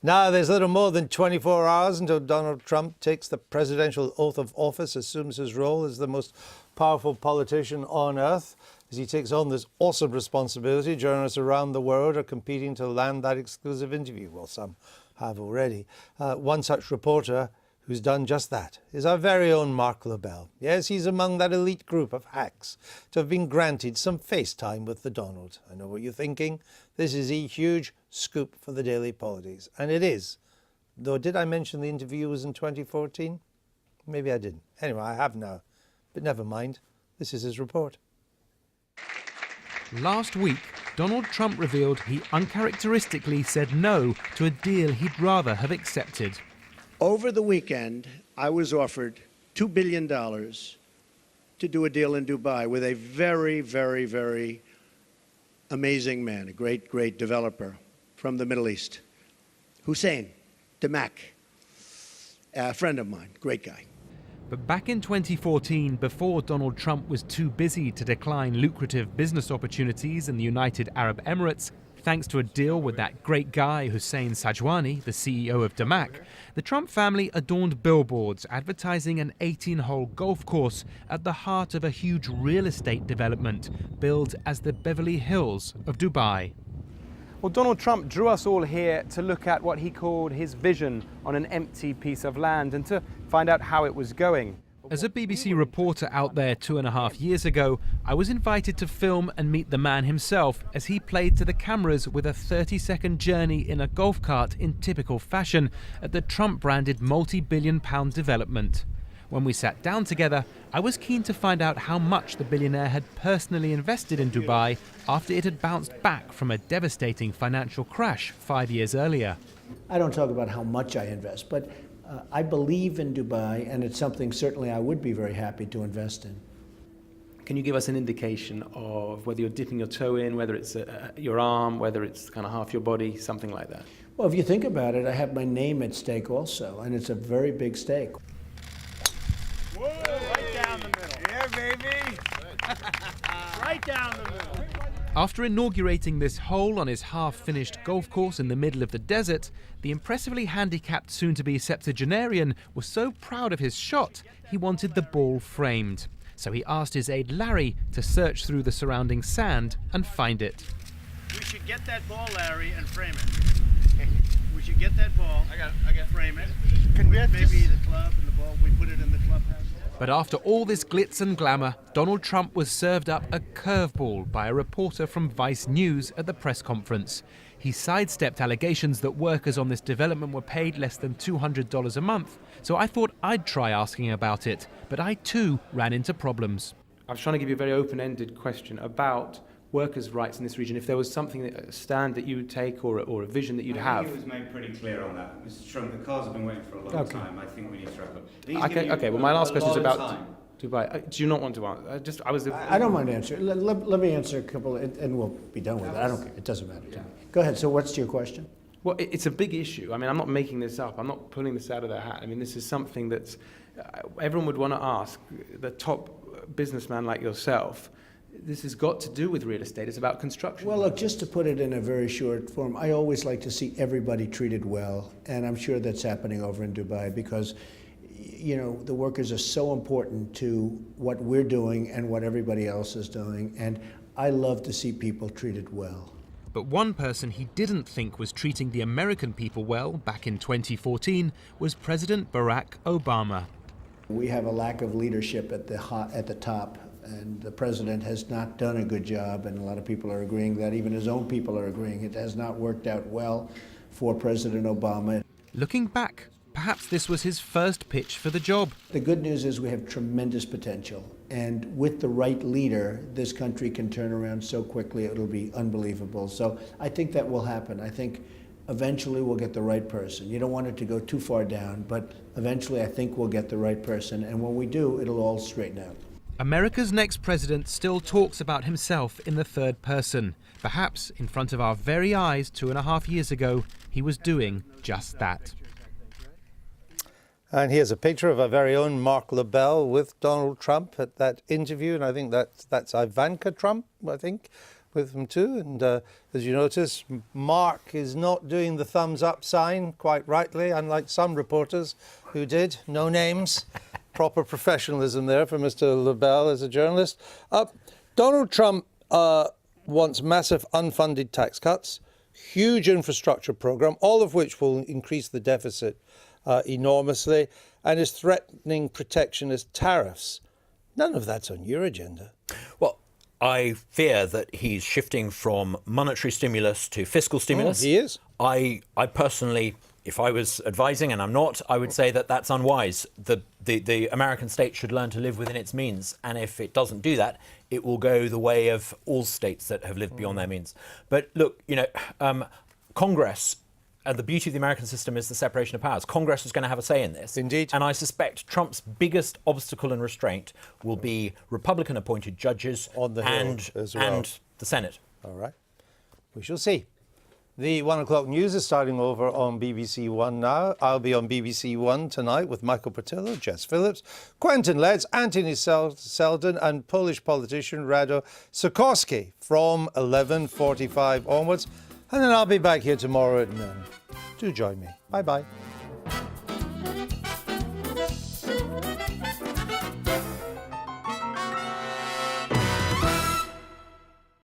Now, there's a little more than 24 hours until Donald Trump takes the presidential oath of office, assumes his role as the most powerful politician on earth. As he takes on this awesome responsibility, journalists around the world are competing to land that exclusive interview. Well, some have already. One such reporter who's done just that is our very own Mark Lobel. Yes, he's among that elite group of hacks to have been granted some face time with the Donald. I know what you're thinking. This is a huge scoop for the daily politics. And it is. Though, did I mention the interview was in 2014? Maybe I didn't. Anyway, I have now. But never mind. This is his report. Last week, Donald Trump revealed he uncharacteristically said no to a deal he'd rather have accepted. Over the weekend, I was offered $2 billion to do a deal in Dubai with a very, very, very amazing man, a great, great developer from the Middle East, Hussein Damak, a friend of mine, great guy. But back in 2014, before Donald Trump was too busy to decline lucrative business opportunities in the United Arab Emirates, thanks to a deal with that great guy Hussein Sajwani, the CEO of Damak, the Trump family adorned billboards advertising an 18-hole golf course at the heart of a huge real estate development billed as the Beverly Hills of Dubai. Well, Donald Trump drew us all here to look at what he called his vision on an empty piece of land and to find out how it was going. As a BBC reporter out there 2.5 years ago, I was invited to film and meet the man himself as he played to the cameras with a 30-second journey in a golf cart in typical fashion at the Trump-branded multi-billion-pound development. When we sat down together, I was keen to find out how much the billionaire had personally invested in Dubai after it had bounced back from a devastating financial crash 5 years earlier. I don't talk about how much I invest, but I believe in Dubai, and it's something certainly I would be very happy to invest in. Can you give us an indication of whether you're dipping your toe in, whether it's your arm, whether it's kind of half your body, something like that? Well, if you think about it, I have my name at stake also, and it's a very big stake. Whoa, right down the middle. Yeah, baby. Right down the middle. After inaugurating this hole on his half-finished golf course in the middle of the desert, the impressively handicapped soon-to-be septuagenarian was so proud of his shot, he wanted the ball framed. So he asked his aide Larry to search through the surrounding sand and find it. We should get that ball, Larry, and frame it. We should get that ball. I got it. Frame it. Can we maybe the club and the ball, we put it in the clubhouse? But after all this glitz and glamour, Donald Trump was served up a curveball by a reporter from Vice News at the press conference. He sidestepped allegations that workers on this development were paid less than $200 a month. So I thought I'd try asking about it, but I too ran into problems. I was trying to give you a very open-ended question about workers' rights in this region. If there was something, a stand that you would take or a vision that you'd have. I think it was made pretty clear on that. Mr. Trump, the cars have been waiting for a long time. I think we need to wrap up. Okay, well, my last question is about Dubai. Do you not want to answer? I don't mind answering. Let me answer a couple, and we'll be done with it. I don't care. It doesn't matter to me. Go ahead. So what's your question? Well, it's a big issue. I mean, I'm not making this up. I'm not pulling this out of their hat. I mean, this is something that everyone would want to ask the top businessman like yourself. This has got to do with real estate. It's about construction. Well, look, just to put it in a very short form, I always like to see everybody treated well, and I'm sure that's happening over in Dubai because, you know, the workers are so important to what we're doing and what everybody else is doing, and I love to see people treated well. But one person he didn't think was treating the American people well back in 2014 was President Barack Obama. We have a lack of leadership at the top. And the president has not done a good job, and a lot of people are agreeing that. Even his own people are agreeing it has not worked out well for President Obama. Looking back, perhaps this was his first pitch for the job. The good news is we have tremendous potential, and with the right leader, this country can turn around so quickly it'll be unbelievable. So I think that will happen. I think eventually we'll get the right person. You don't want it to go too far down, but eventually I think we'll get the right person, and when we do, it'll all straighten out. America's next president still talks about himself in the third person. Perhaps in front of our very eyes 2.5 years ago, he was doing just that. And here's a picture of our very own Mark Lobel with Donald Trump at that interview. And I think that's Ivanka Trump, I think, with them too. And as you notice, Mark is not doing the thumbs up sign quite rightly, unlike some reporters who did. No names. Proper professionalism there for Mr. Lobel as a journalist. Donald Trump wants massive unfunded tax cuts, huge infrastructure program, all of which will increase the deficit enormously, and is threatening protectionist tariffs. None of that's on your agenda. Well, I fear that he's shifting from monetary stimulus to fiscal stimulus. He is. I personally, if I was advising, and I'm not, I would say that that's unwise. The American state should learn to live within its means. And if it doesn't do that, it will go the way of all states that have lived beyond their means. But look, Congress, and the beauty of the American system is the separation of powers. Congress is going to have a say in this. Indeed. And I suspect Trump's biggest obstacle and restraint will be Republican-appointed judges on the Hill as well. And the Senate. All right. We shall see. The 1 o'clock news is starting over on BBC One now. I'll be on BBC One tonight with Michael Portillo, Jess Phillips, Quentin Letts, Anthony Selden and Polish politician Rado Sikorski from 11:45 onwards. And then I'll be back here tomorrow at noon. Do join me. Bye-bye.